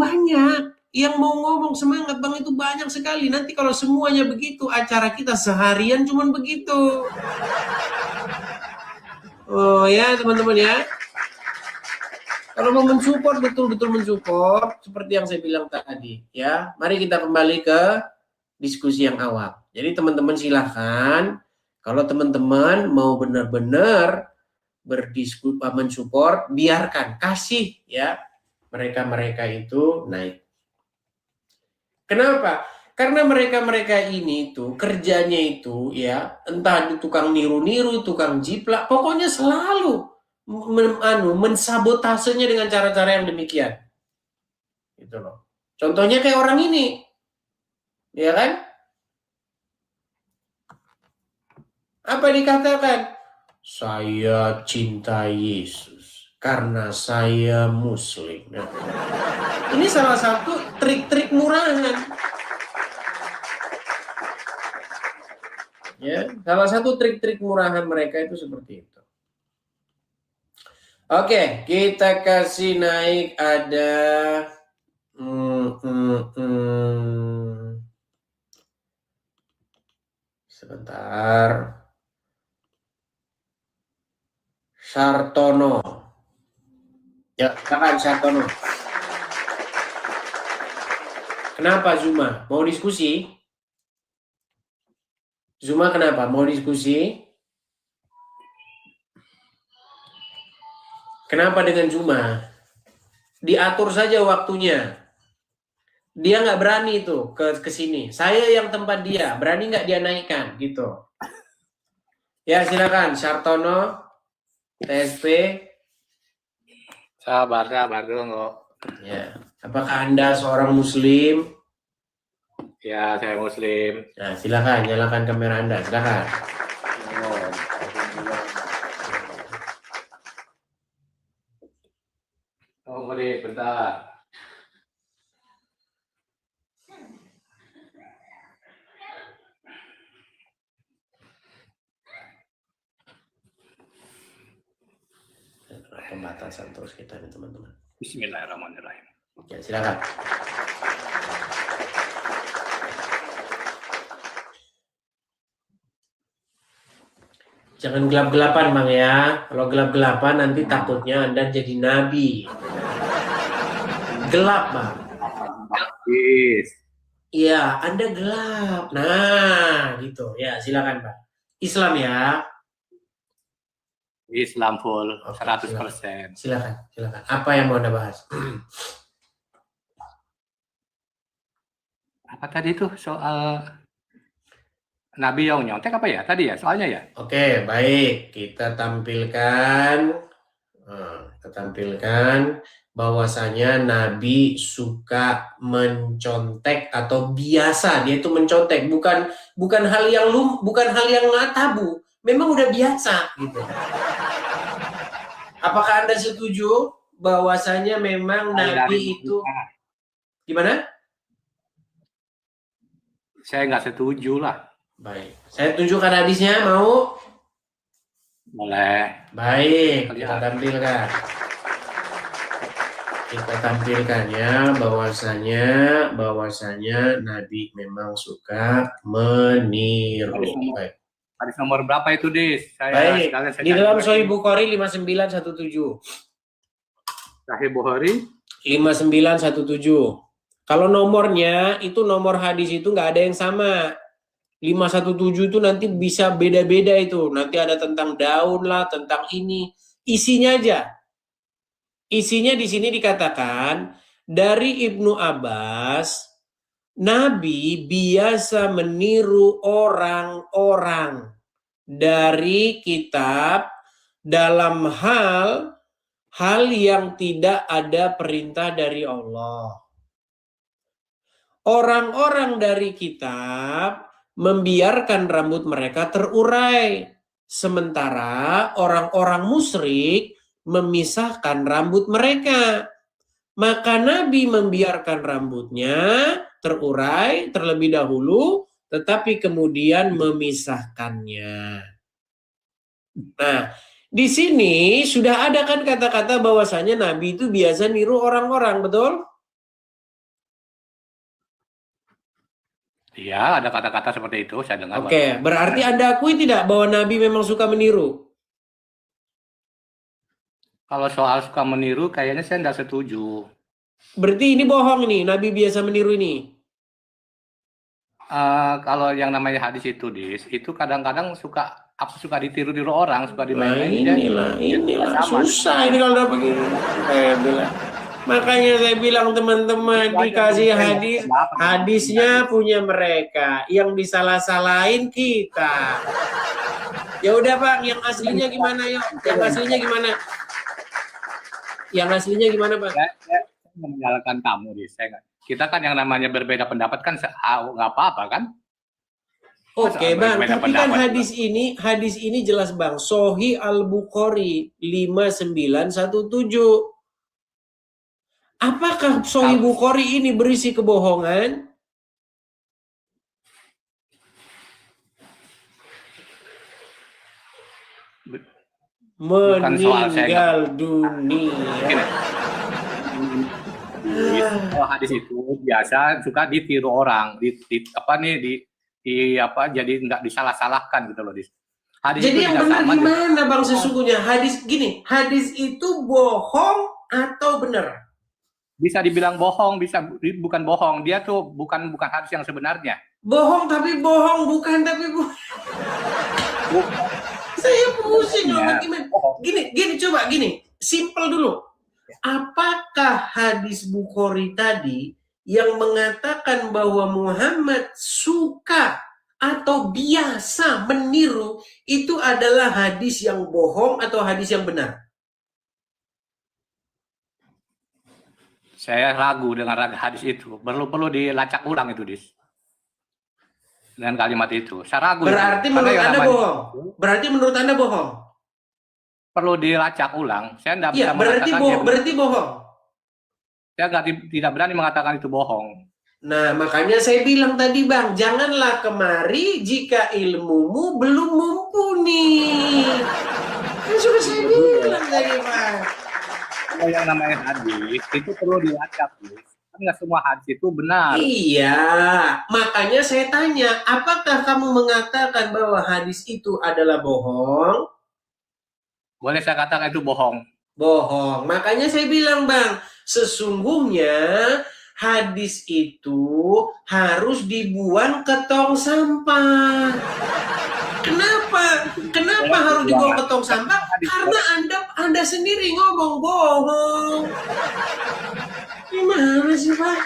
banyak. Yang mau ngomong semangat Bang itu banyak sekali. Nanti kalau semuanya begitu, acara kita seharian cuman begitu. Oh ya teman-teman ya. Kalau mau mensupport, betul-betul mensupport, seperti yang saya bilang tadi, ya. Mari kita kembali ke diskusi yang awal. Jadi teman-teman silahkan, kalau teman-teman mau benar-benar berdiskusi, mensupport, biarkan, kasih ya mereka-mereka itu naik. Kenapa? Karena mereka-mereka ini tuh kerjanya itu ya, entah itu tukang niru-niru, tukang jiplak, pokoknya selalu mensabotasenya dengan cara-cara yang demikian. Gitu loh. Contohnya kayak orang ini. Ya kan? Apa dikatakan? Saya cinta Yesus karena saya Muslim. Nah, ini salah satu trik-trik murahan. Ya, salah satu trik-trik murahan mereka itu seperti itu. Oke, kita kasih naik ada sebentar. Sartono. Ya, silakan Sartono. Kenapa Zuma? Mau diskusi? Zuma kenapa? Mau diskusi? Kenapa dengan Zuma? Diatur saja waktunya. Dia nggak berani tuh ke sini. Saya yang tempat dia. Berani nggak dia naikkan? Gitu. Ya silakan Sartono, TSP. Sabar dulu. Ya. Apakah Anda seorang Muslim? Ya, saya Muslim. Nah, silakan nyalakan kamera Anda. Silakan. Oh, bentar. Pembatasan terus kita nih teman-teman. Bismillahirrahmanirrahim. Ya, silakan. Jangan gelap-gelapan Bang ya. Kalau gelap-gelapan nanti takutnya Anda jadi nabi. Gelap Bang. Yes. Iya, Anda gelap. Nah, gitu. Ya, silakan Bang. Islam ya. Islam full, Oke, 100%. Silakan. Apa yang mau Anda bahas? Apa tadi tuh soal Nabi yang nyontek apa ya tadi ya soalnya ya? Oke, baik. Kita tampilkan bahwasanya Nabi suka mencontek atau biasa dia itu mencontek, bukan hal yang tabu. Memang udah biasa gitu. Apakah Anda setuju bahwasanya memang Nabi itu gimana? Saya nggak setuju lah. Baik, saya tunjukkan hadisnya, mau? Boleh. Baik, kita tampilkan ya bahwasanya Nabi memang suka meniru. Baik. Hadis nomor berapa itu, Dis? Baik, di dalam Sahih Bukhari 5917. Sahih Bukhari 5917. Kalau nomornya itu nomor hadis itu nggak ada yang sama. 517 itu nanti bisa beda-beda itu. Nanti ada tentang daun lah, tentang ini. Isinya aja. Isinya di sini dikatakan dari Ibnu Abbas, Nabi biasa meniru orang-orang dari kitab dalam hal yang tidak ada perintah dari Allah. Orang-orang dari kitab membiarkan rambut mereka terurai. Sementara orang-orang musyrik memisahkan rambut mereka. Maka Nabi membiarkan rambutnya terurai terlebih dahulu, tetapi kemudian memisahkannya. Nah, di sini sudah ada kan kata-kata bahwasanya Nabi itu biasa niru orang-orang, betul? Iya, ada kata-kata seperti itu, saya dengar. Oke, berarti Anda akui tidak bahwa Nabi memang suka meniru? Kalau soal suka meniru, kayaknya saya nggak setuju. Berarti ini bohong nih, Nabi biasa meniru ini. Kalau yang namanya hadis itu, itu kadang-kadang suka ditiru-tiru orang, suka Nah dimain-mainin. inilah Sama. susah ini kalau udah begini. Saya bilang. Makanya saya bilang teman-teman dikasih hadis, hadisnya punya mereka, yang disalah-salahin kita. Ya udah Bang, yang aslinya gimana yuk? Yang aslinya gimana? Yang aslinya gimana Bang? Saya menyalahkan kamu, kita kan yang namanya berbeda pendapat kan nggak apa-apa kan? Oke Bang, berbeda tapi kan pendapat. hadis ini jelas Bang, Sahih Al-Bukhari 5917. Apakah Sahih Bukhari ini berisi kebohongan? Bukan soal saya Meninggal dunia. Kalau hadis itu biasa suka ditiru orang, jadi nggak disalah-salahkan gitu loh, Hadis Jadi itu yang benar gimana Bang sesungguhnya? Hadis itu bohong atau benar? Bisa dibilang bohong, bukan bohong. Dia tuh bukan hadis yang sebenarnya. Bohong tapi bohong, bukan tapi bukan. Saya pusing loh gimana. Gini, simple dulu. Apakah hadis Bukhari tadi yang mengatakan bahwa Muhammad suka atau biasa meniru itu adalah hadis yang bohong atau hadis yang benar? Saya ragu dengan hadis itu. Perlu dilacak ulang itu, dengan kalimat itu. Saya ragu. Berarti menurut Anda bohong? Berarti menurut Anda bohong? Perlu dilacak ulang. Saya tidak bisa mengatakan berarti bohong. Saya tidak berani mengatakan itu bohong. Nah, makanya saya bilang tadi Bang, janganlah kemari jika ilmumu belum mumpuni. Kan sudah saya bilang tadi Bang. Kalau yang namanya hadis, itu perlu dilacak. Kan nggak semua hadis itu benar. Iya, makanya saya tanya, apakah kamu mengatakan bahwa hadis itu adalah bohong? Boleh saya katakan itu bohong. Bohong. Makanya saya bilang Bang, sesungguhnya hadis itu harus dibuang ke tong sampah. Kenapa harus dibuang ke tong sampah? Karena Anda sendiri ngomong bohong. Gimana sih Pak?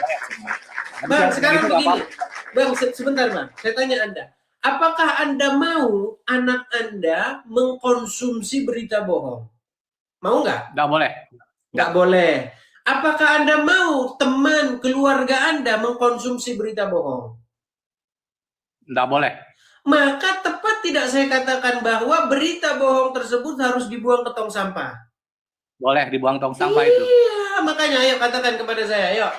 Bang, sekarang begini. Bang, sebentar Bang. Saya tanya Anda. Apakah Anda mau anak Anda mengkonsumsi berita bohong? Mau nggak? Nggak boleh. Nggak boleh. Apakah Anda mau teman keluarga Anda mengkonsumsi berita bohong? Nggak boleh. Maka tepat tidak saya katakan bahwa berita bohong tersebut harus dibuang ke tong sampah? Boleh dibuang tong sampah itu. Iya, makanya ayo katakan kepada saya, yuk.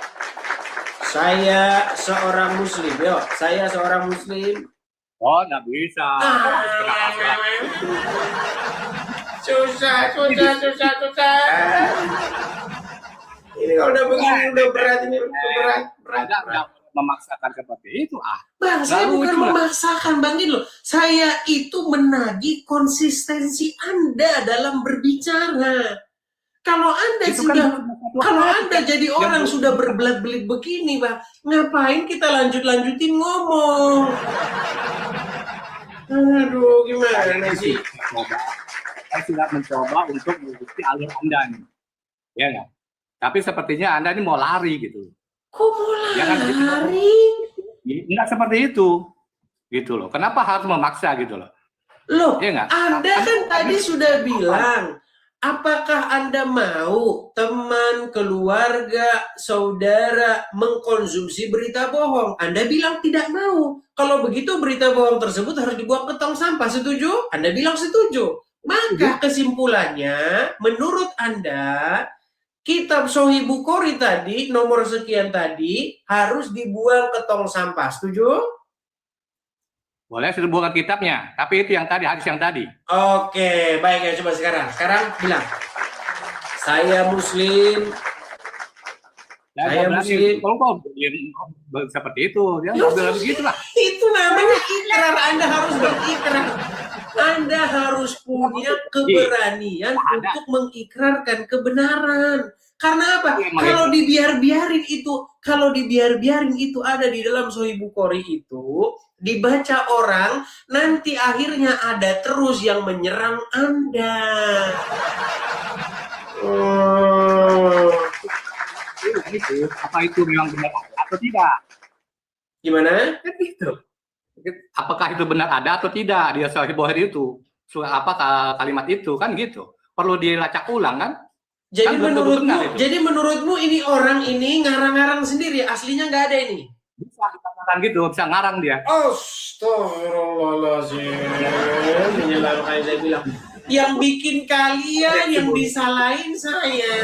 Saya seorang muslim, yuk. Saya seorang muslim. Oh, nggak bisa. Susah. Ini kalau udah begini udah berat ini, berat. Memaksakan seperti itu Bang, saya bukan memaksakan Bang ini loh. Saya itu menagih konsistensi Anda dalam berbicara. Kalau Anda jadi orang sudah berbelit-belit begini, Bang, ngapain kita lanjutin ngomong? Aduh, gimana sih? Saya sudah mencoba untuk mengikuti alur Anda nih. Ya nggak? Tapi sepertinya Anda ini mau lari gitu. Kok mau lari? Enggak seperti itu. Gitu loh. Kenapa harus memaksa gitu loh? Loh, ya Anda kan tadi sudah bilang, apakah Anda mau teman, keluarga, saudara mengkonsumsi berita bohong? Anda bilang tidak mau. Kalau begitu berita bohong tersebut harus dibuang ke tong sampah. Setuju? Anda bilang setuju. Maka kesimpulannya, menurut Anda, kitab Sahih Bukhari tadi, nomor sekian tadi, harus dibuang ke tong sampah. Setuju? Boleh sudah bukan kitabnya, tapi itu yang tadi, hadis yang tadi. Oke, baik ya, coba sekarang. Sekarang bilang, saya muslim, Saya nggak muslim. berani. Kalau kau seperti itu, dia nggak bilang begitu lah. Itu namanya ikrar. Anda harus berikrar. Anda harus punya keberanian untuk mengikrarkan kebenaran. Karena apa? Kalau dibiar-biarin itu ada di dalam Sahih Bukhari itu, dibaca orang, nanti akhirnya ada terus yang menyerang Anda. Apa itu memang benar atau tidak? Gimana? Kan gitu. Apakah itu benar ada atau tidak di Sahih Bukhari itu? Kalimat itu kan gitu. Perlu dilacak ulang kan? Jadi menurutmu ini orang ini ngarang-ngarang sendiri, aslinya nggak ada ini? Bisa dikatakan gitu, bisa ngarang dia. Astagfirullahaladzim. Menyelamakan saya bilang. Yang bikin kalian, yang disalahin saya.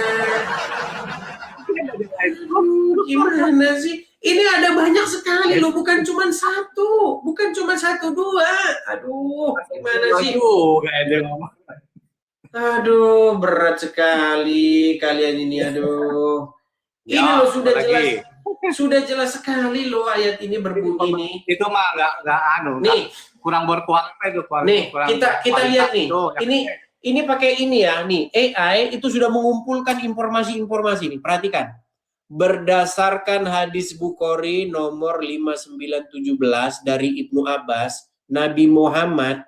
Gimana sih? Ini ada banyak sekali loh, bukan cuma satu, bukan cuma satu dua. Aduh, gimana sih? Aduh, berat sekali kalian ini, aduh. Ini loh sudah jelas sekali loh ayat ini berbunyi nih. Itu mah nggak nih kurang berkualitas itu. Nih kita lihat nih. Ini pakai ini ya nih, AI itu sudah mengumpulkan informasi-informasi nih. Perhatikan. Berdasarkan hadis Bukhari nomor 5917 dari Ibnu Abbas, Nabi Muhammad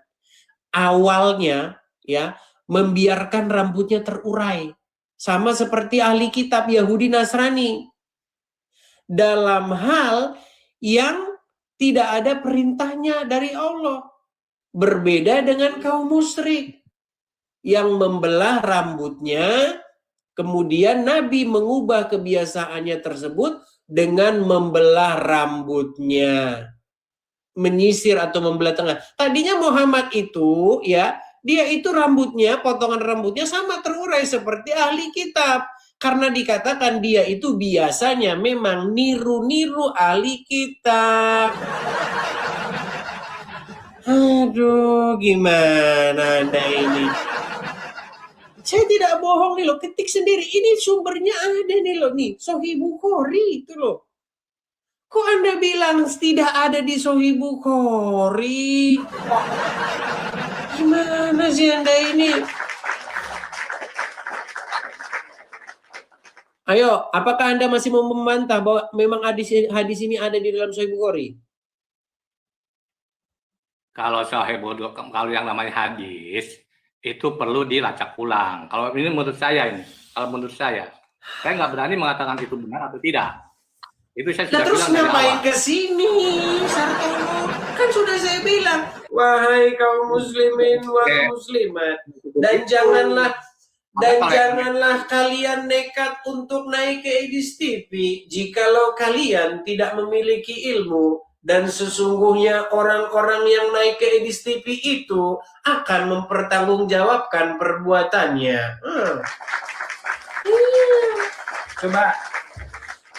awalnya ya membiarkan rambutnya terurai, sama seperti ahli kitab Yahudi Nasrani, dalam hal yang tidak ada perintahnya dari Allah. Berbeda dengan kaum musyrik yang membelah rambutnya, kemudian Nabi mengubah kebiasaannya tersebut dengan membelah rambutnya, menyisir atau membelah tengah. Tadinya Muhammad itu ya, dia itu rambutnya, potongan rambutnya sama terurai seperti ahli kitab. Karena dikatakan dia itu biasanya memang niru-niru ahli kitab. Aduh, gimana Anda ini? Saya tidak bohong nih loh, ketik sendiri. Ini sumbernya ada nih loh, nih Sahih Bukhari itu loh. Kok Anda bilang tidak ada di Sahih Bukhari? Gimana sih Anda ini? Ayo, apakah Anda masih mau membantah bahwa memang hadis ini ada di dalam Sahih Bukhari? Kalau kalau yang namanya hadis itu perlu dilacak ulang. Kalau ini menurut saya saya nggak berani mengatakan itu benar atau tidak. Itu saya sudah terus bilang ngapain ke sini, Sartono? Kan sudah saya bilang, wahai kaum muslimin wal muslimat, dan janganlah kalian nekat untuk naik ke Edis TV jikalau kalian tidak memiliki ilmu, dan sesungguhnya orang-orang yang naik ke Edis TV itu akan mempertanggungjawabkan perbuatannya. Coba,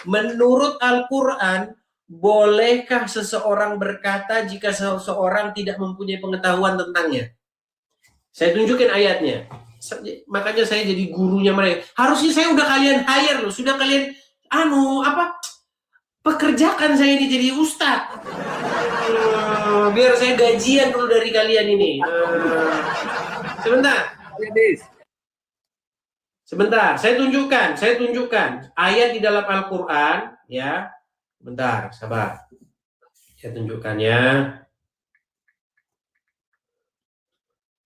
menurut Al-Quran, bolehkah seseorang berkata jika seseorang tidak mempunyai pengetahuan tentangnya? Saya tunjukin ayatnya. Makanya saya jadi gurunya mereka. Harusnya saya udah kalian hire loh, sudah kalian pekerjakan saya ini jadi ustadz. Biar saya gajian dulu dari kalian ini. Sebentar, saya tunjukkan ayat di dalam Al-Quran ya. Bentar, sabar. Saya tunjukkan ya.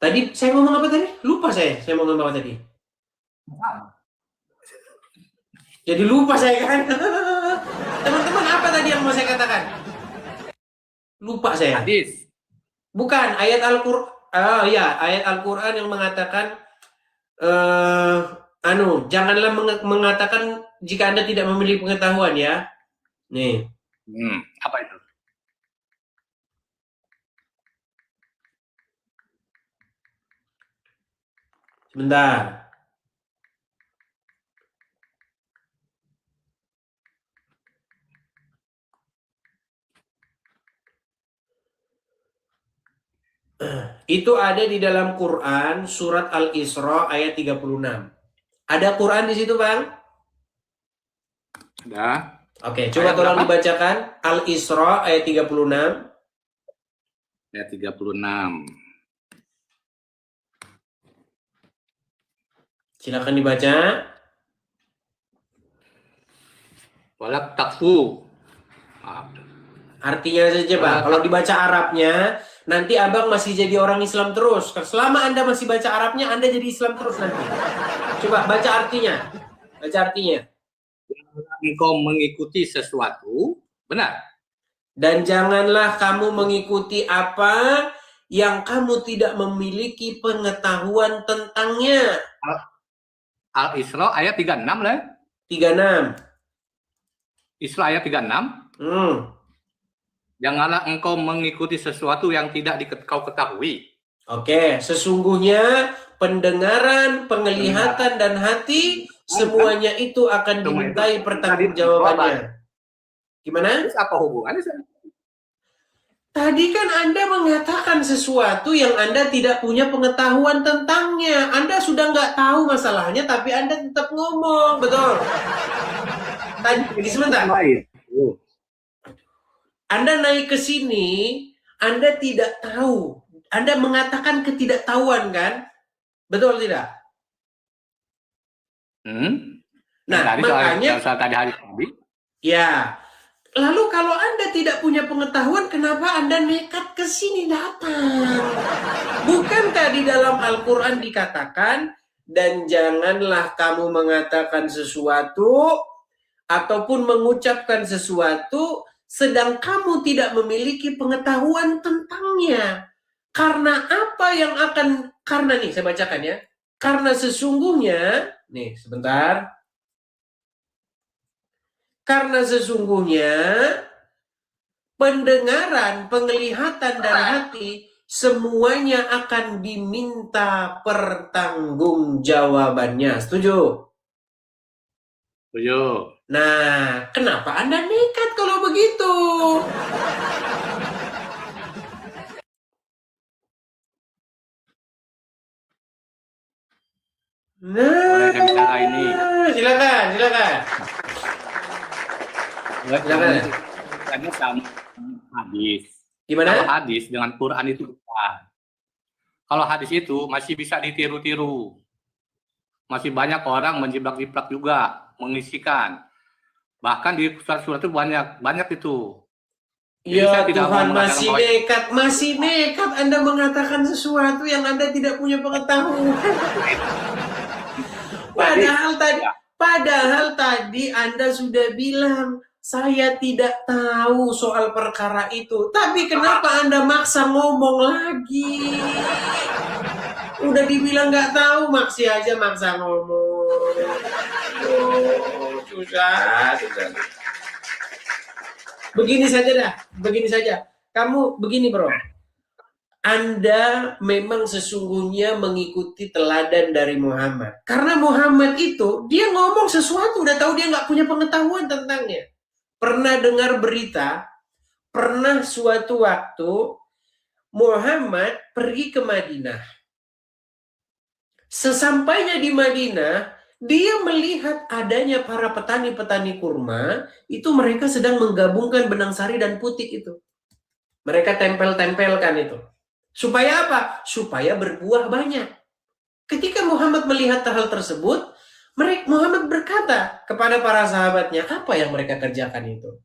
Tadi saya ngomong apa tadi? Lupa saya ngomong apa tadi. Jadi lupa saya kan. Teman-teman, apa tadi yang mau saya katakan? Lupa saya. Hadis. Bukan, ayat Al-Quran. Ayat Al-Quran yang mengatakan janganlah mengatakan jika Anda tidak memiliki pengetahuan ya. Nih. Apa itu? Sebentar. Itu ada di dalam Quran surat Al-Isra ayat 36. Ada Quran di situ, Bang? Ada. Oke, coba Ayat tolong berapa? dibacakan Al-Isra ayat 36. Ayat 36. Silakan dibaca. Walak takfu. Maaf. Artinya saja, Pak. Kalau dibaca Arabnya, nanti Abang masih jadi orang Islam terus. Selama Anda masih baca Arabnya, Anda jadi Islam terus nanti. Coba baca artinya. Baca artinya. Engkau mengikuti sesuatu, benar. Dan janganlah kamu mengikuti apa yang kamu tidak memiliki pengetahuan tentangnya. Al-Isra ayat 36 lah. 36. Isra ayat 36. Janganlah engkau mengikuti sesuatu yang tidak kau ketahui. Oke, sesungguhnya pendengaran, penglihatan, dan hati semuanya itu akan dimintai pertanggungjawabannya. Gimana? Terus apa hubungannya? Tadi kan Anda mengatakan sesuatu yang Anda tidak punya pengetahuan tentangnya. Anda sudah nggak tahu masalahnya, tapi Anda tetap ngomong, betul? Tadi, sebentar. Anda naik ke sini, Anda tidak tahu. Anda mengatakan ketidaktahuan, kan? Betul tidak? Nah, makanya tadi hari tadi. Ya. Lalu kalau Anda tidak punya pengetahuan, kenapa Anda nekat ke sini datang? Bukankah di dalam Al-Quran dikatakan, dan janganlah kamu mengatakan sesuatu ataupun mengucapkan sesuatu sedang kamu tidak memiliki pengetahuan tentangnya. Karena apa yang karena nih saya bacakan ya. Karena sesungguhnya, nih sebentar. Karena sesungguhnya pendengaran, penglihatan, dan hati semuanya akan diminta pertanggungjawabannya. Setuju? Setuju. Nah, kenapa Anda nekat kalau begitu? Boleh saya bicara ini? Silakan. Silakan. Karena sama hadis. Gimana? Kalau hadis dengan Quran itu bukan. Kalau hadis itu masih bisa ditiru-tiru. Masih banyak orang menjiplak-jiplak juga, mengisikan. Bahkan di surat-surat itu banyak itu. Ya Tuhan, masih nekat Anda mengatakan sesuatu yang Anda tidak punya pengetahuan. Padahal tadi Anda sudah bilang, saya tidak tahu soal perkara itu. Tapi kenapa Anda maksa ngomong lagi? Udah dibilang nggak tahu, maksa ngomong. Susah. Begini saja. Kamu begini, bro. Anda memang sesungguhnya mengikuti teladan dari Muhammad. Karena Muhammad itu, dia ngomong sesuatu, udah tahu dia nggak punya pengetahuan tentangnya. Pernah dengar berita, pernah suatu waktu, Muhammad pergi ke Madinah. Sesampainya di Madinah, dia melihat adanya para petani-petani kurma, itu mereka sedang menggabungkan benang sari dan putik itu. Mereka tempel-tempelkan itu. Supaya apa? Supaya berbuah banyak. Ketika Muhammad melihat hal tersebut, Muhammad berkata kepada para sahabatnya, apa yang mereka kerjakan itu?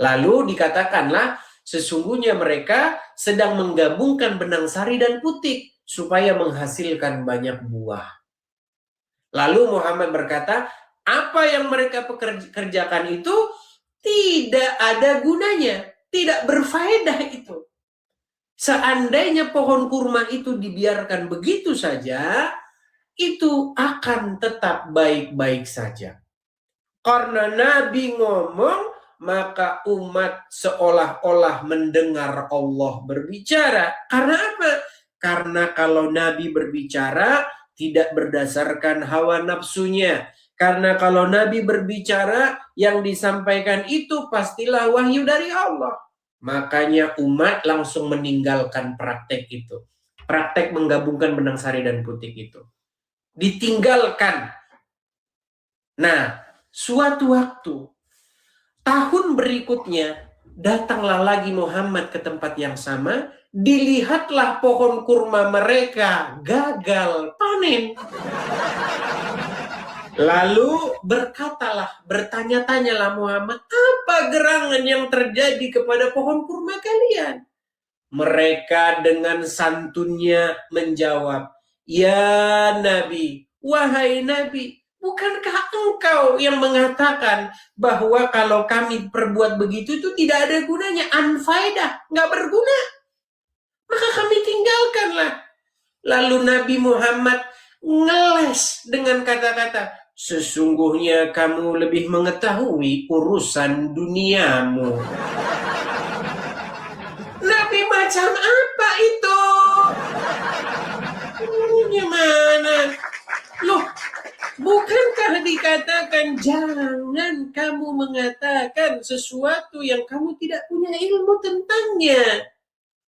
Lalu dikatakanlah, sesungguhnya mereka sedang menggabungkan benang sari dan putik supaya menghasilkan banyak buah. Lalu Muhammad berkata, apa yang mereka kerjakan itu tidak ada gunanya, tidak berfaedah itu. Seandainya pohon kurma itu dibiarkan begitu saja, itu akan tetap baik-baik saja. Karena Nabi ngomong, maka umat seolah-olah mendengar Allah berbicara. Karena apa? Karena kalau Nabi berbicara, tidak berdasarkan hawa nafsunya. Karena kalau Nabi berbicara, yang disampaikan itu pastilah wahyu dari Allah. Makanya umat langsung meninggalkan praktek itu. Praktek menggabungkan benang sari dan putik itu. Ditinggalkan. Nah, Suatu waktu, tahun berikutnya, datanglah lagi Muhammad ke tempat yang sama, dilihatlah pohon kurma mereka gagal panen. Lalu bertanya-tanyalah Muhammad, apa gerangan yang terjadi kepada pohon kurma kalian? Mereka dengan santunnya menjawab, ya Nabi, wahai Nabi, bukankah engkau yang mengatakan bahwa kalau kami perbuat begitu itu tidak ada gunanya, anfaidah, nggak berguna, maka kami tinggalkanlah. Lalu Nabi Muhammad ngeles dengan kata-kata, sesungguhnya kamu lebih mengetahui urusan duniamu. Nabi macam apa itu? Gimana? Loh, bukankah dikatakan jangan kamu mengatakan sesuatu yang kamu tidak punya ilmu tentangnya?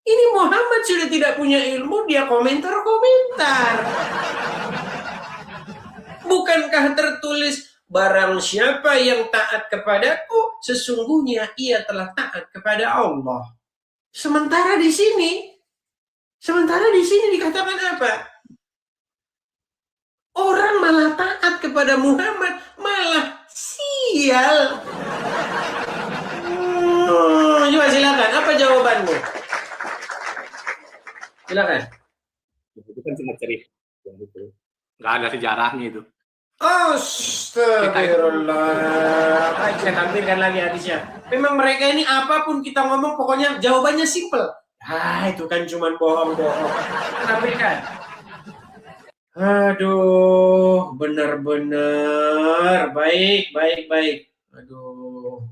Ini Muhammad sudah tidak punya ilmu, dia komentar-komentar. Bukankah tertulis, barang siapa yang taat kepadaku, sesungguhnya ia telah taat kepada Allah. Sementara di sini dikatakan apa? Orang malah taat kepada Muhammad, malah sial. Coba silakan, apa jawabanmu? Silakan. Itu kan cuma cerita. Nggak ada sejarahnya itu. Astagfirullah. Saya tampilkan lagi hadisnya. Memang mereka ini apapun kita ngomong pokoknya jawabannya simple. Itu kan cuma bohong-bohong. Tampilkan. Aduh, benar-benar baik. Aduh.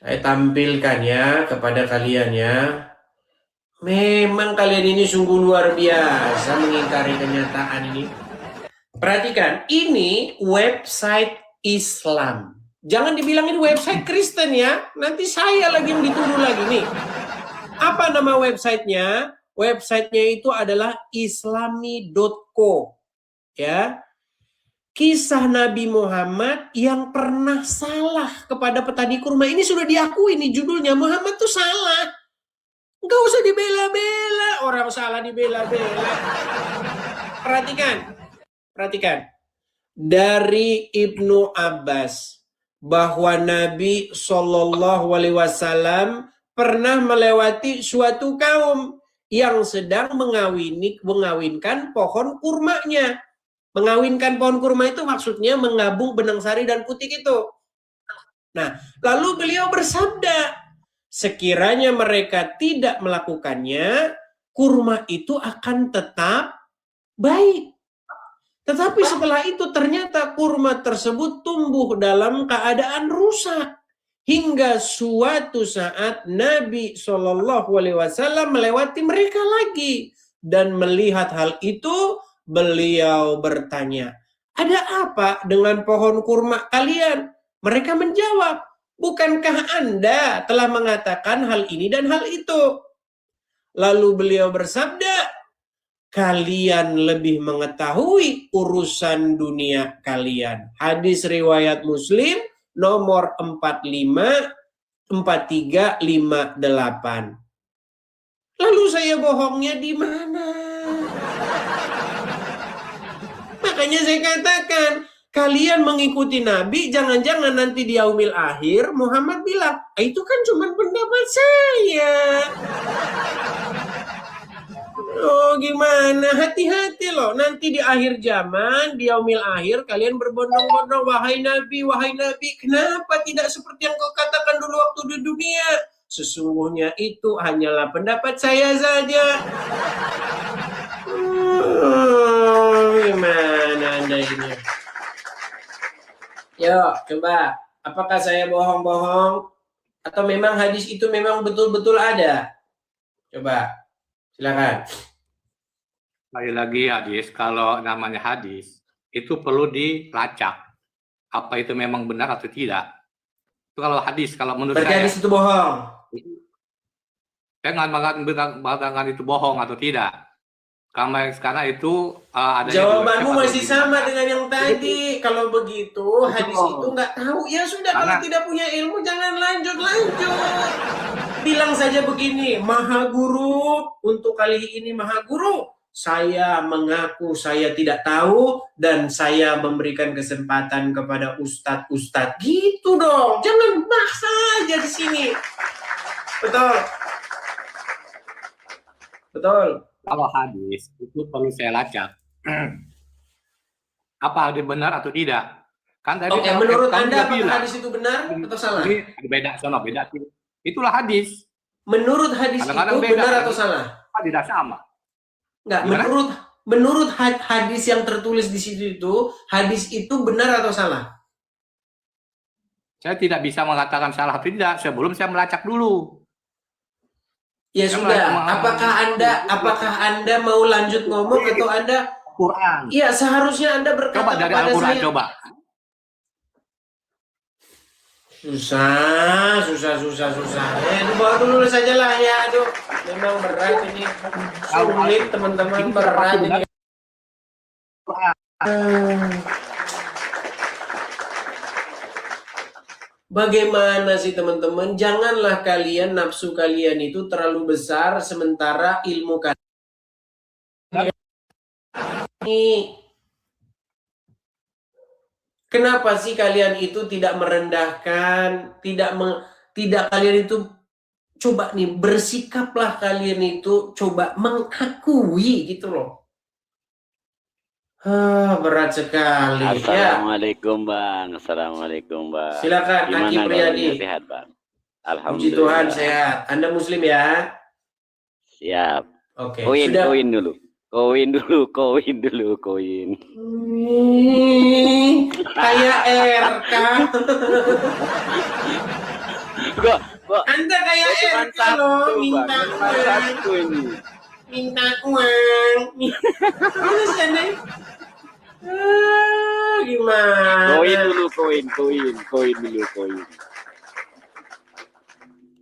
Saya tampilkan ya kepada kalian ya. Memang kalian ini sungguh luar biasa mengingkari kenyataan ini. Perhatikan, ini website Islam. Jangan dibilang ini website Kristen ya. Nanti saya lagi yang dituduh lagi nih. Apa nama websitenya? Websitenya itu adalah islami.co. Ya. Kisah Nabi Muhammad yang pernah salah kepada petani kurma. Ini sudah diakui nih judulnya. Muhammad tuh salah. Nggak usah dibela-bela, orang salah dibela-bela. Perhatikan. Dari Ibnu Abbas bahwa Nabi Shallallahu Alaihi Wasallam pernah melewati suatu kaum yang sedang mengawinkan pohon kurmanya. Mengawinkan pohon kurma itu maksudnya mengabung benang sari dan putik itu. Nah, lalu beliau bersabda, sekiranya mereka tidak melakukannya, kurma itu akan tetap baik. Tetapi setelah itu ternyata kurma tersebut tumbuh dalam keadaan rusak. Hingga suatu saat Nabi Shallallahu Alaihi Wasallam melewati mereka lagi. Dan melihat hal itu, beliau bertanya, ada apa dengan pohon kurma kalian? Mereka menjawab, bukankah Anda telah mengatakan hal ini dan hal itu? Lalu beliau bersabda, kalian lebih mengetahui urusan dunia kalian. Hadis riwayat Muslim nomor 4358. Lalu saya bohongnya di mana? Makanya saya katakan, kalian mengikuti Nabi, jangan-jangan nanti di yaumil akhir Muhammad bilang, itu kan cuma pendapat saya. Oh gimana, hati-hati loh, nanti di akhir zaman, di yaumil akhir, kalian berbondong-bondong, wahai Nabi, kenapa tidak seperti yang kau katakan dulu waktu di dunia? Sesungguhnya itu hanyalah pendapat saya saja. Gimana Anda ini? Yuk, coba. Apakah saya bohong-bohong? Atau memang hadis itu memang betul-betul ada? Coba, silakan. Sekali lagi hadis, kalau namanya hadis, itu perlu dilacak. Apa itu memang benar atau tidak. Itu kalau hadis, kalau menurut berarti saya. Hadis itu bohong? Saya nggak mengatakan itu bohong atau tidak. Karena itu adanya Jawabanmu dua masih sama dengan yang tadi. Kalau begitu, hadis itu nggak tahu. Ya sudah, kalau tidak punya ilmu, jangan lanjut-lanjut. Bilang saja begini, Maha Guru, untuk kali ini Maha Guru, saya mengaku saya tidak tahu dan saya memberikan kesempatan kepada ustadz-ustadz. Gitu dong, jangan maksa aja di sini. Betul. Betul. Kalau hadis itu perlu saya lacak. Apa hadis benar atau tidak? Kan tadi Oke, menurut Anda apakah hadis itu benar atau salah? Ini beda, sono beda. Itulah hadis. Menurut hadis Kadang-kadang itu beda, benar kan? atau salah? Tidak sama. Enggak, Gimana? menurut hadis yang tertulis di situ itu, hadis itu benar atau salah? Saya tidak bisa mengatakan salah atau tidak sebelum saya melacak dulu. Ya sudah, apakah Anda mau lanjut ngomong atau Anda Quran? Iya, seharusnya Anda berkata Coba dari kepada Al-Quran, saya. coba. Susah. Dibawa dulu saja lah ya, aduh. Memang berat ini. Sulit teman-teman, berat ini. Bagaimana sih teman-teman? Janganlah kalian nafsu kalian itu terlalu besar sementara ilmu kalian. Kenapa sih kalian itu tidak merendahkan, tidak kalian itu coba nih bersikaplah kalian itu coba mengakui gitu loh. Berat sekali. Assalamualaikum Bang. Assalamualaikum Bang. Silakan Aki Priyadi. Sehat Bang. Alhamdulillah. Puji Tuhan sehat. Anda Muslim ya? Siap. Oke. Koin dulu. Kayak RK. Anda kayak RK loh, minta uang. Minta uang. Mana sih Anda? Gimana? Koin dulu.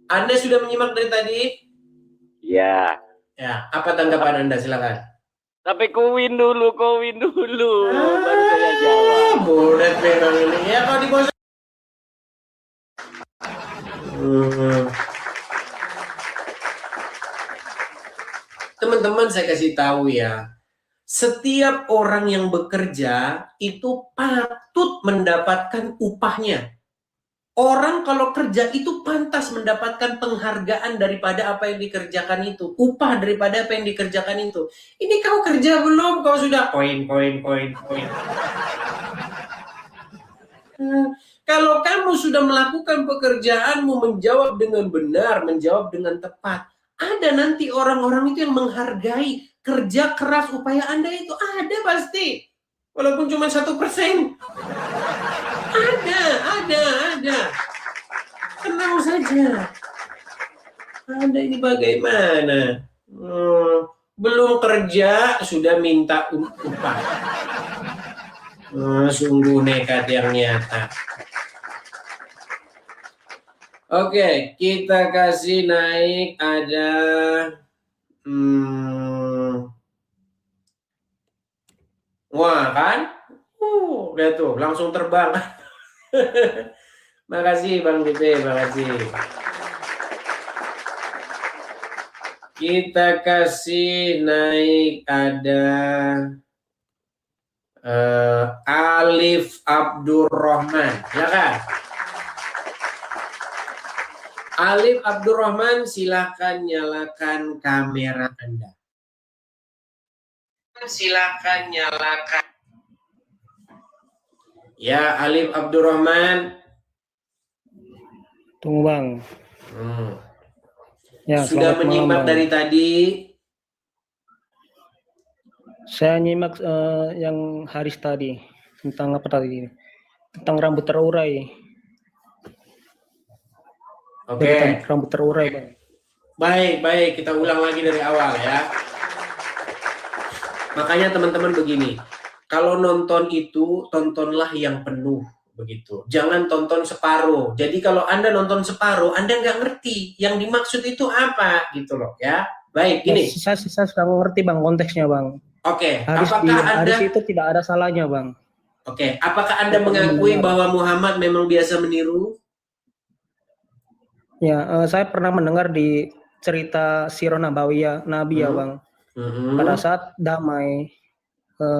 Anda sudah menyimak dari tadi? Ya. Ya, apa tanggapan Anda? Silakan. Tapi koin dulu. Baru saya jawab. Bulat memang ini. Ya kalau di bawah. Teman-teman, saya kasih tahu ya. Setiap orang yang bekerja itu patut mendapatkan upahnya. Orang kalau kerja itu pantas mendapatkan penghargaan daripada apa yang dikerjakan itu. Upah daripada apa yang dikerjakan itu. Ini kau kerja belum? Kau sudah koin. Kalau kamu sudah melakukan pekerjaanmu, menjawab dengan benar, menjawab dengan tepat, ada nanti orang-orang itu yang menghargai kerja keras upaya Anda itu. Ada pasti. Walaupun cuma 1%. Ada. Tenang saja. Ada ini bagaimana? Belum kerja sudah minta upah. Sungguh nekat yang nyata. Oke, kita kasih naik ada wah kan? Lihat tuh, langsung terbang. Makasih Bang Bibe, makasih. Kita kasih naik ada Alif Abdurrahman, silakan. Alif Abdurrahman, silakan nyalakan kamera Anda. Silakan nyalakan. Ya, Alif Abdurrahman. Tunggu Bang. Ya, sudah menyimak malam, dari tadi. Saya nyimak yang Haris tadi tentang apa tadi? Tentang rambut terurai. Oke. Rambut terurai, Bang. Baik, kita ulang lagi dari awal ya. Makanya teman-teman begini, kalau nonton itu tontonlah yang penuh begitu. Jangan tonton separuh. Jadi kalau Anda nonton separuh, Anda nggak ngerti yang dimaksud itu apa gitu loh ya. Baik, Ya, gini. saya sudah ngerti bang konteksnya bang. Oke, Apakah itu tidak ada salahnya bang? Oke, apakah Anda mengakui bahwa Muhammad memang biasa meniru? Ya, saya pernah mendengar di cerita Sirah Nabawiyah Nabi ya bang. Pada saat damai,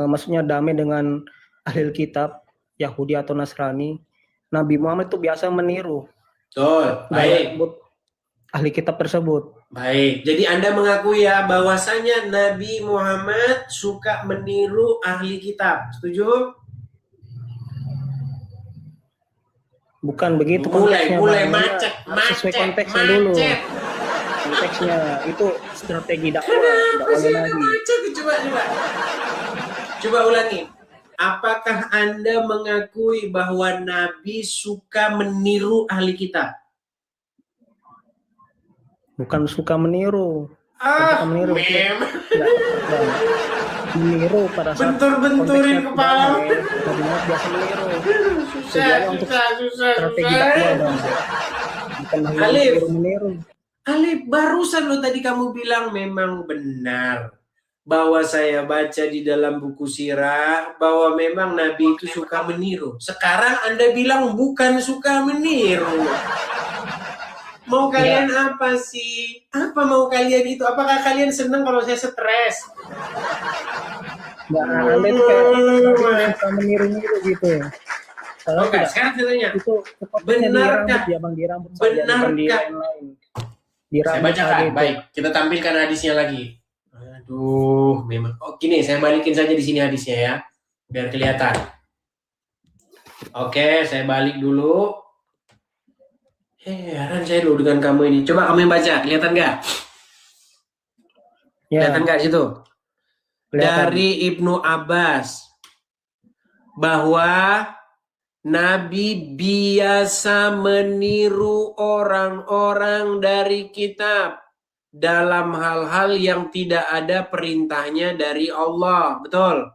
maksudnya damai dengan ahli kitab Yahudi atau Nasrani, Nabi Muhammad itu biasa meniru. Baik. Ahli kitab tersebut. Baik, jadi Anda mengakui ya bahwasanya Nabi Muhammad suka meniru ahli kitab, setuju? Bukan begitu konteksnya. Mulai sesuai konteksnya dulu. Konteksnya itu strategi dakwahnya Nabi. Coba ulangi. Apakah Anda mengakui bahwa Nabi suka meniru ahli kitab? Bukan suka meniru. Meniru pada saat bentur-benturin kepala. Biasa meniru. Susah. Strategi dakwah. Bukan meniru. Alif, barusan lo tadi kamu bilang memang benar bahwa saya baca di dalam buku sirah bahwa memang Nabi itu suka meniru. Sekarang Anda bilang bukan suka meniru. Mau kalian apa sih? Apa mau kalian itu? Apakah kalian senang kalau saya stres? Anda itu kayak suka meniru gitu. Oke, sekarang ceritanya. Itu benarkah? Benarkah? Saya bacakan, baik. Kita tampilkan hadisnya lagi. Aduh, memang. Oh, gini, saya balikin saja di sini hadisnya ya, biar kelihatan. Oke, saya balik dulu. Heran saya dulu dengan kamu ini. Coba kamu yang baca, kelihatan nggak? Kelihatan nggak situ? Dari Ibnu Abbas bahwa Nabi biasa meniru orang-orang dari kitab dalam hal-hal yang tidak ada perintahnya dari Allah. Betul?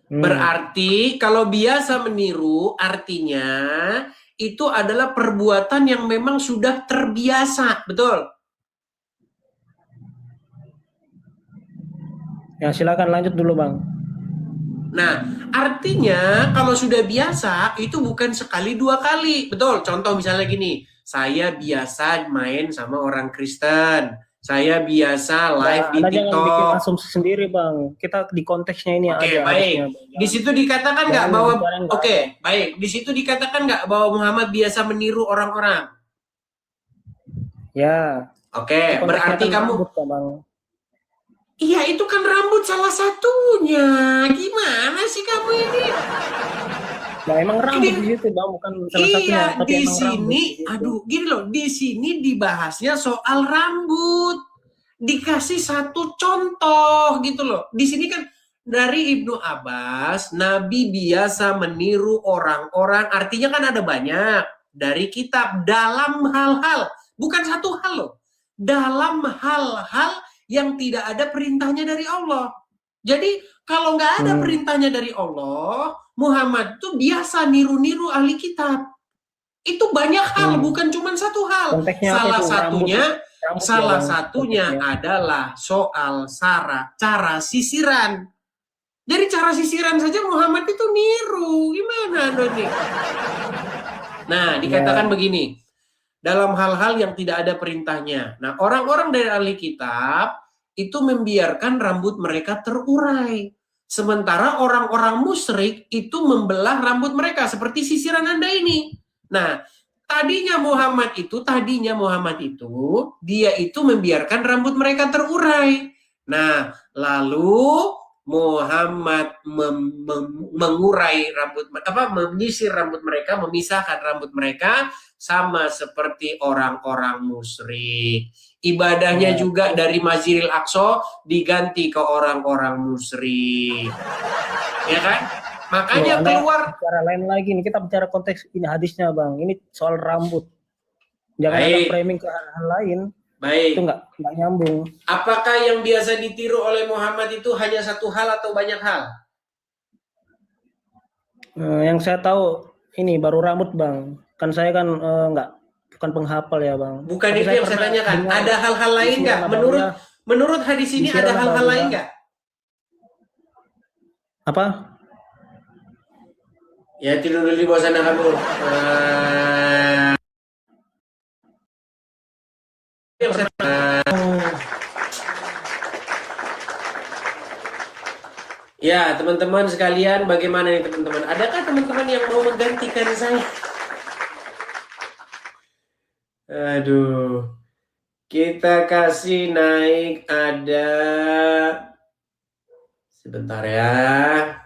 Berarti kalau biasa meniru artinya itu adalah perbuatan yang memang sudah terbiasa. Betul? Ya, silakan lanjut dulu, Bang. Nah, artinya kalau sudah biasa itu bukan sekali dua kali. Betul? Contoh misalnya gini, saya biasa main sama orang Kristen. Saya biasa live di TikTok. Jangan bikin asumsi sendiri, Bang. Kita di konteksnya ini Oke, baik. Di situ dikatakan nggak bahwa di situ dikatakan nggak bahwa Muhammad biasa meniru orang-orang? Ya. Oke, berarti kamu Iya, itu kan rambut salah satunya. Gimana sih kamu ini? Nah, emang rambut di situ, Bang, bukan salah satunya. Iya, di sini, gini loh, di sini dibahasnya soal rambut. Dikasih satu contoh gitu loh. Di sini kan dari Ibnu Abbas, Nabi biasa meniru orang-orang, artinya kan ada banyak dari kitab dalam hal-hal, bukan satu hal loh. Dalam hal-hal yang tidak ada perintahnya dari Allah. Jadi kalau nggak ada perintahnya dari Allah, Muhammad tuh biasa niru-niru ahli kitab. Itu banyak hal, bukan cuma satu hal. Salah satunya adalah soal cara sisiran. Jadi cara sisiran saja Muhammad itu niru. Gimana Doni? Nah, dikatakan begini. Dalam hal-hal yang tidak ada perintahnya. Nah, orang-orang dari ahli kitab itu membiarkan rambut mereka terurai. Sementara orang-orang musyrik itu membelah rambut mereka seperti sisiran Anda ini. Nah, tadinya Muhammad itu dia itu membiarkan rambut mereka terurai. Nah, lalu Muhammad mengurai menyisir rambut mereka, memisahkan rambut mereka sama seperti orang-orang musyrik. Ibadahnya juga dari Masjidil Aqsa diganti ke orang-orang musyrik. Ya kan? Makanya keluar cara lain lagi nih, kita bicara konteks ini hadisnya, Bang. Ini soal rambut. Jangan ada framing ke hal lain. Baik. Itu nggak nyambung. Apakah yang biasa ditiru oleh Muhammad itu hanya satu hal atau banyak hal? Yang saya tahu ini baru rambut, Bang. Kan saya kan nggak bukan penghafal ya Bang. Bukan Tapi itu yang saya pernah tanyakan. dengar Ada hal-hal lain di nggak? Sirah Menurut Nabawiyah, hadis ini di Sirah ada hal-hal lain Nabawiyah, nggak? apa? Ya tidur dulu di bawah sana kamu. Yang saya- Ya, teman-teman sekalian, bagaimana nih teman-teman? Adakah teman-teman yang mau menggantikan saya? Aduh. Kita kasih naik ada sebentar ya.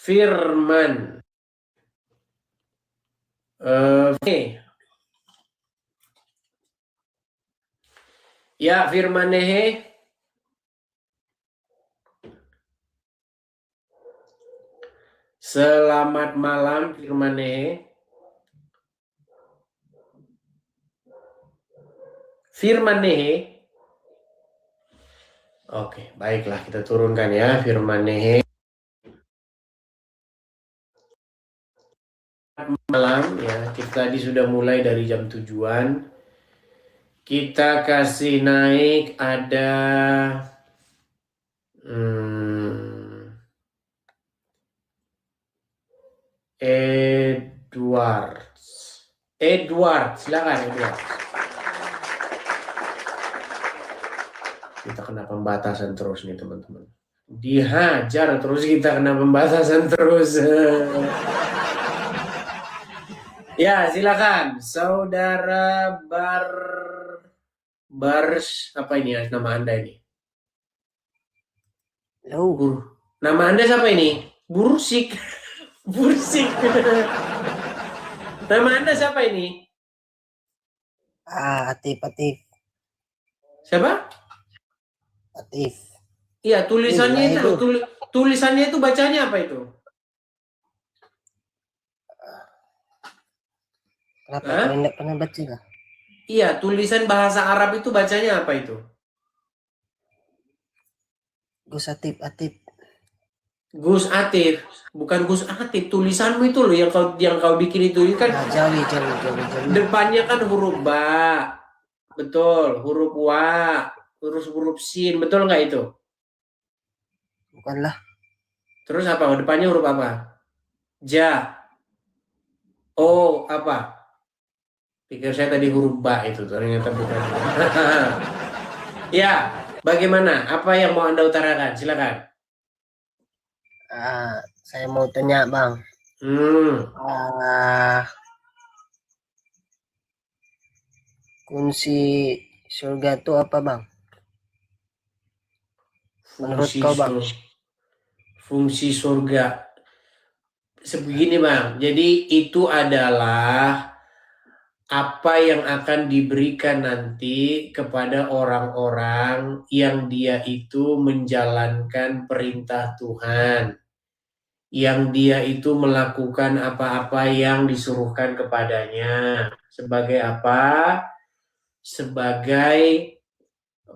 Firman. Ya, firman Nehe. Selamat malam, firman Nehe. Firman Nehe. Oke, baiklah kita turunkan ya firman Nehe. Malam ya, kita tadi sudah mulai dari jam 7-an. Kita kasih naik ada Edward, silakan Edward. Kita kena pembatasan terus nih teman-teman. Dihajar terus kita kena pembatasan terus. Ya, silakan. Saudara Bars, apa ini ya nama Anda ini? Nama Anda siapa ini? Bursik. Bursik. Nama Anda siapa ini? Atif. Siapa? Atif. Iya, tulisannya Iya, itu. Tulisannya itu bacanya apa itu? Kenapa Hah? kalian nggak pernah baca kah? Iya, tulisan bahasa Arab itu bacanya apa itu? Gus Atif. Gus Atif, bukan Gus Atif. Tulisanmu itu loh yang kau bikin itu kan Jauh. depannya kan huruf ba, betul, huruf wa, huruf sin, betul nggak itu? Bukanlah. Terus apa? Depannya huruf apa? Ja, o apa? Pikir saya tadi huruf ba itu, ternyata bukan. Ya, bagaimana? Apa yang mau Anda utarakan? Silakan. Saya mau tanya Bang. Kunci surga itu apa Bang? Menurut kau Bang? Fungsi surga. Sebegini Bang, jadi itu adalah apa yang akan diberikan nanti kepada orang-orang yang dia itu menjalankan perintah Tuhan, yang dia itu melakukan apa-apa yang disuruhkan kepadanya. Sebagai apa? Sebagai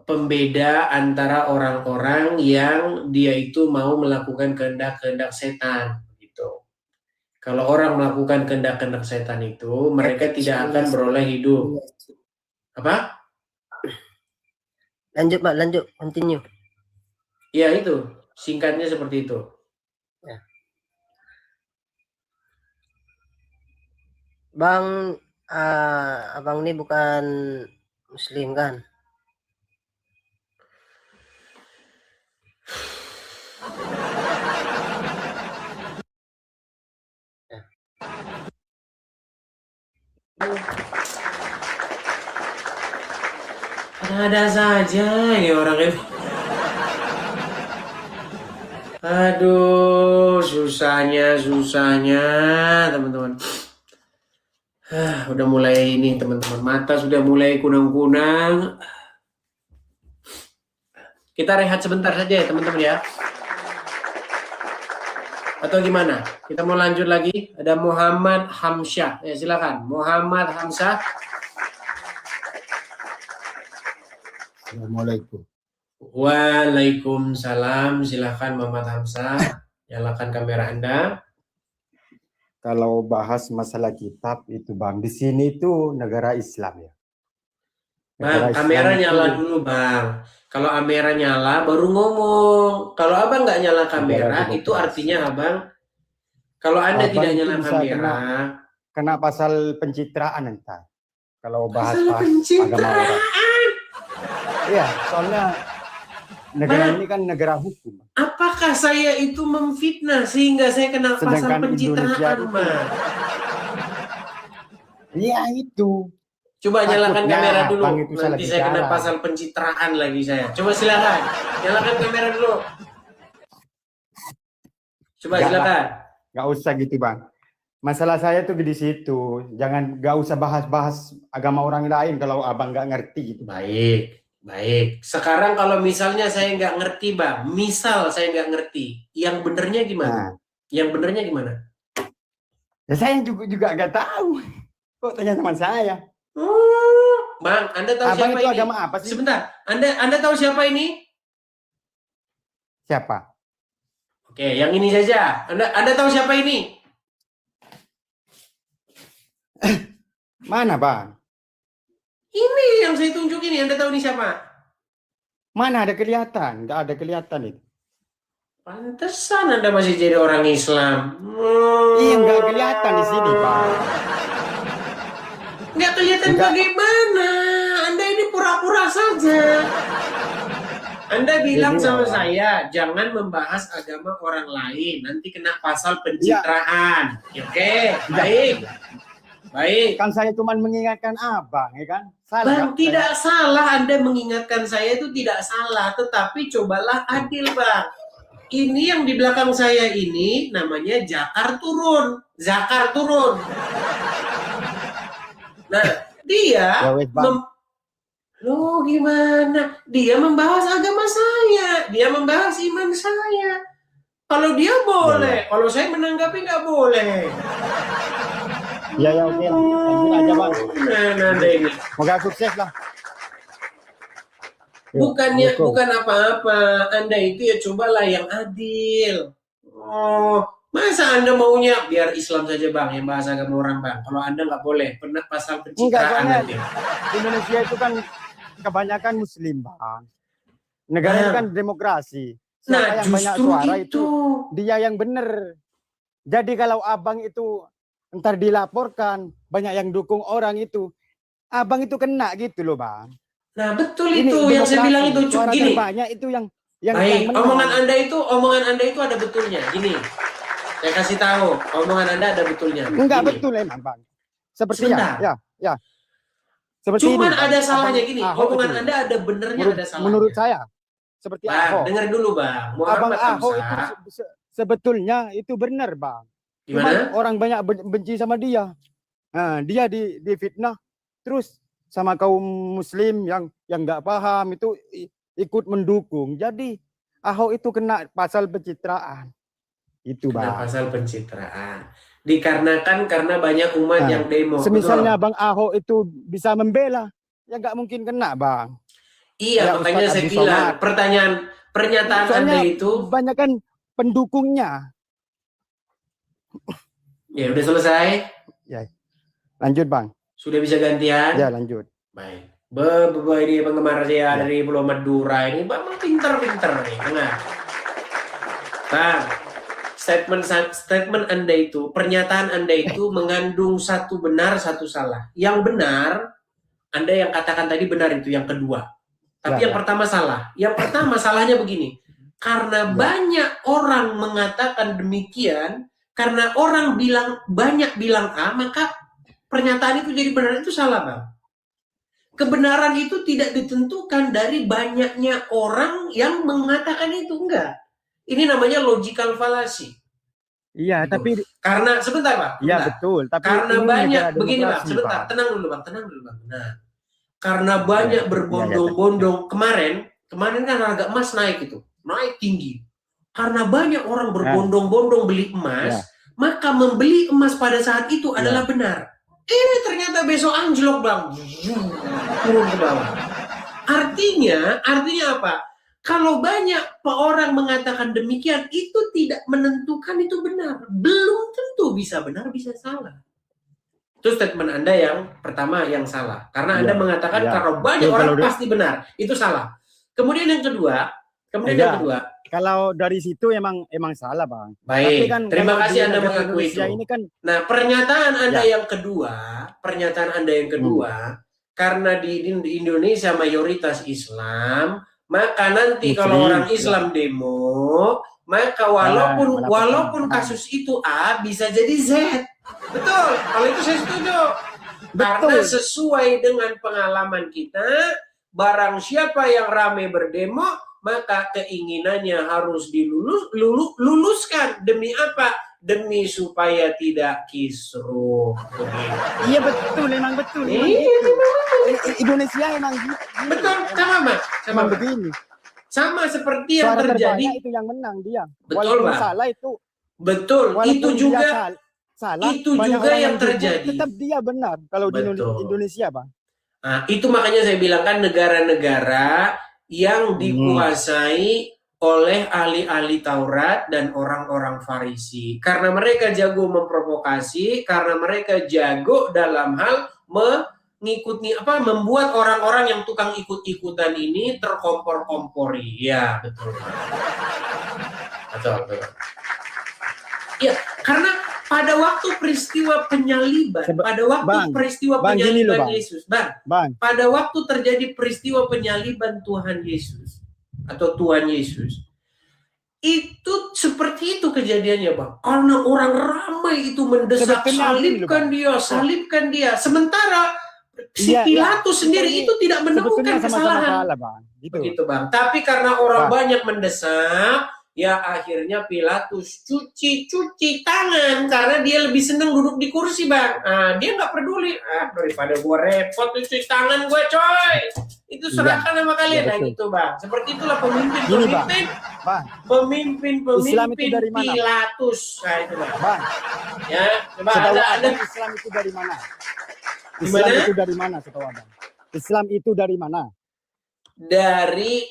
pembeda antara orang-orang yang dia itu mau melakukan kehendak-kehendak setan gitu. Kalau orang melakukan kehendak-kehendak setan itu, mereka tidak akan beroleh hidup. Apa? Lanjut Pak, continue. Ya itu, singkatnya seperti itu. Ya. Bang, abang ini bukan Muslim kan? Ada saja ini orang itu. Aduh, susahnya teman-teman. Udah mulai ini teman-teman, mata sudah mulai kunang-kunang. Kita rehat sebentar saja ya teman-teman ya. Atau gimana? Kita mau lanjut lagi. Ada Muhammad Hamsyah. Ya silakan. Muhammad Hamsyah. Assalamualaikum. Waalaikumsalam. Silakan Muhammad Hamsyah. Nyalakan kamera Anda. kalau bahas masalah kitab itu Bang, di sini itu negara Islam ya. Negara Bang, kamera Islam nyala itu dulu Bang. Kalau kamera nyala baru ngomong. Kalau Abang nggak nyala negara kamera, itu demokrasi. artinya Abang, kalau Anda Abang tidak itu nyala bisa kamera, kena pasal pencitraan entar. Kalau pasal bahas-bahas agama pencitraan. orang. Iya, soalnya negara Bang, ini kan negara hukum. apakah saya itu memfitnah sehingga saya kena pasal Sedangkan Indonesia pencitraan, itu, Bang? iya itu. Coba nyalakan Takutnya kamera dulu. Abang itu salah Nanti saya kena bicara. pasal pencitraan lagi saya. Coba silakan. Nyalakan kamera dulu. Coba Enggak lah, silakan. nggak usah gitu Bang. Masalah saya tuh di situ. Jangan, nggak usah bahas-bahas agama orang lain kalau Abang nggak ngerti gitu. Baik, baik. Sekarang kalau misalnya saya nggak ngerti, Bang. Misal saya nggak ngerti. Yang benernya gimana? Nah, Yang benernya gimana? ya saya juga nggak tahu. Kok tanya sama saya? Bang, Anda tahu Abang siapa itu ini? agama apa sih? Sebentar. Anda tahu siapa ini? Siapa? Oke, yang ini saja. Anda tahu siapa ini? Mana Bang? Ini yang saya tunjuk ini. Anda tahu ini siapa? Mana ada kelihatan? Nggak ada kelihatan itu. Pantesan Anda masih jadi orang Islam. Iya, nggak kelihatan di sini Bang. Nggak kelihatan Nggak. bagaimana? Anda ini pura-pura saja. Anda bilang Jadi, sama Bang, saya, jangan membahas agama orang lain. Nanti kena pasal pencitraan. Oke, baik. Baik. kan saya cuma mengingatkan Abang, ya kan? Salah. Bang, kan? tidak salah Anda mengingatkan saya itu tidak salah. Tetapi cobalah adil, Bang. Ini yang di belakang saya ini namanya Jakar turun. Zakar turun. Nah, dia Ya wes, Bang. Loh gimana? Dia membahas agama saya, dia membahas iman saya. Kalau dia boleh, kalau saya menanggapi nggak boleh. Ya oke lah. Lanjut aja Bang. Nah, ini. Semoga sukses lah. Bukannya Assalamualaikum. bukan apa-apa. Anda itu ya cobalah yang adil. Oh, masa Anda maunya biar Islam saja Bang yang bahas agama orang Bang. Kalau Anda nggak boleh, pernah pasal Enggak, pencitraan soalnya nanti. Indonesia itu kan kebanyakan Muslim Bang. Negara itu kan demokrasi. Siapa Nah, yang banyak justru suara itu. dia yang benar. Jadi kalau Abang itu ntar dilaporkan banyak yang dukung orang itu, Abang itu kena gitu loh Bang. Nah, betul Ini itu yang saya demokrasi. bilang itu. Suara Gini. terbanyak itu yang Baik, menang. omongan Anda itu ada betulnya. Gini, saya kasih tahu, omongan Anda ada betulnya. Enggak Gini. betul emang Bang. Seperti Sebentar. ya. Seperti Cuman ini, Bang. ada salahnya Abang gini, Ahok omongan itu. Anda ada benernya, ada salahnya. Menurut saya seperti Bang, Ahok. dengar dulu Bang. Abang Muhammad Ahok itu Hamzah. sebetulnya itu benar Bang. Cuma Gimana? orang banyak benci sama dia. Nah, dia difitnah terus sama kaum muslim yang nggak paham itu ikut mendukung. Jadi Ahok itu kena pasal pencitraan. Itu Kena Bang. pasal pencitraan. Dikarenakan karena banyak umat Nah, yang demo. Semisalnya Betul? Bang Ahok itu bisa membela, ya nggak mungkin kena Bang. Iya, Ya, makanya Ustadz saya Abdul bilang Somad. pernyataan Soalnya Anda itu banyak kan pendukungnya. ya udah selesai. Lanjut Bang. Sudah bisa gantian? Ya lanjut. Baik. Ini penggemar saya dari Pulau Madura ini Bang pinter-pinter nih, dengar. Bang, statement Anda itu, pernyataan Anda itu mengandung satu benar, satu salah. Yang benar, Anda yang katakan tadi benar itu yang kedua. Tapi yang pertama salah. Yang pertama salahnya begini. Karena banyak orang mengatakan demikian, karena orang banyak bilang A, maka pernyataan itu jadi benar, itu salah Bang. Kebenaran itu tidak ditentukan dari banyaknya orang yang mengatakan itu, enggak. Ini namanya logical fallacy. Iya, Gitu. tapi Karena sebentar Pak. iya sebentar. betul. Tapi Karena ini banyak negara begini Bang, demokrasi, sebentar, Bang. tenang dulu Bang. Nah, karena banyak berbondong-bondong kemarin kan harga emas naik itu, naik tinggi. Karena banyak orang berbondong-bondong beli emas, maka membeli emas pada saat itu adalah benar. Ini ternyata besok anjlok Bang, turun ke bawah. Artinya apa? Kalau banyak orang mengatakan demikian, itu tidak menentukan itu benar. Belum tentu bisa benar, bisa salah. Itu statement Anda yang pertama yang salah. Karena Anda mengatakan kalau banyak orang pasti benar. Itu salah. Kemudian yang kedua, kalau dari situ emang salah, Bang. Baik, Tapi kan terima kalau kasih di Anda negara mengakui itu. Indonesia ini kan, Nah, pernyataan Anda yang kedua, karena di Indonesia mayoritas Islam, maka nanti Muslim, kalau orang Islam demo, maka walaupun kasus itu A bisa jadi Z. Betul, kalau itu saya setuju. Karena sesuai dengan pengalaman kita, barang siapa yang ramai berdemo, maka keinginannya harus diluluskan. Demi apa? Demi supaya tidak kisruh. iya betul, emang betul. Emang Iya, gitu. memang Indonesia emang gitu. betul, sama begini. Sama seperti yang Suara terjadi. terbanyak itu yang menang dia. Betul, Walaupun Bang. salah itu. Betul, Walaupun itu dia juga salah. itu banyak juga orang yang dukung, terjadi. Tetap dia benar kalau di Betul. Indonesia, Bang. Nah, itu makanya saya bilang kan negara-negara yang dikuasai oleh ahli-ahli Taurat dan orang-orang Farisi. Karena mereka jago memprovokasi, karena mereka jago dalam hal membuat orang-orang yang tukang ikut-ikutan ini terkompor-kompori. Ya, betul. Betul. Ya, karena pada waktu peristiwa penyaliban, Yesus, pada waktu terjadi peristiwa penyaliban Tuhan Yesus atau Tuhan Yesus, itu seperti itu kejadiannya, Bang. Karena orang ramai itu mendesak salibkan dia. Sementara si Pilatus sendiri itu tidak menemukan kesalahan. Begitu, Bang. Tapi karena orang banyak mendesak, ya akhirnya Pilatus cuci tangan karena dia lebih seneng duduk di kursi, Bang. Nah, dia nggak peduli. Daripada gua repot cuci tangan gua, coy. Itu serahkan sama kalian. Nah, gitu, Bang. Seperti itulah pemimpin Islam itu dari mana? Pilatus. Nah, itu, Bang. Ya, coba ada Islam itu dari mana? Gimana? Islam itu dari mana, setahu Abang? Islam itu dari mana? Dari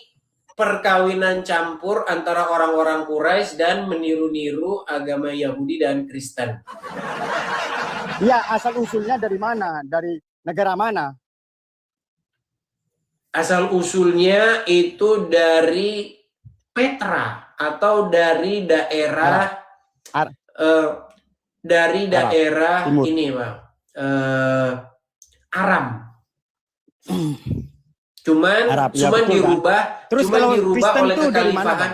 perkawinan campur antara orang-orang Quraisy dan meniru-niru agama Yahudi dan Kristen. Iya, asal usulnya dari mana? Dari negara mana? Asal usulnya itu dari Petra atau dari daerah Timur. ini, Bang. Aram. Cuman dirubah, Terus kalau dirubah Kristen oleh itu dari mana, kekhalifahan.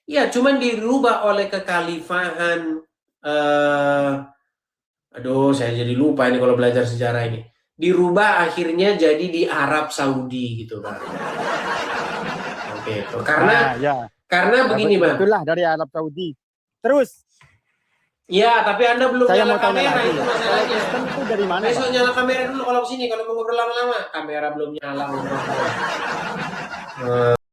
Iya, cuman dirubah oleh kekhalifahan. Saya jadi lupa ini kalau belajar sejarah ini. Dirubah akhirnya jadi di Arab Saudi gitu, Bang. Oke, itu. Karena begini, Bang. Itulah dari Arab Saudi. Terus ya, tapi Anda belum saya nyala mau tanya kamera, lagi. itu masalahnya. Kristen itu dari mana, Besok Bang? nyala kamera dulu kalau sini, kalau mau ngobrol lama-lama. Kamera belum nyala.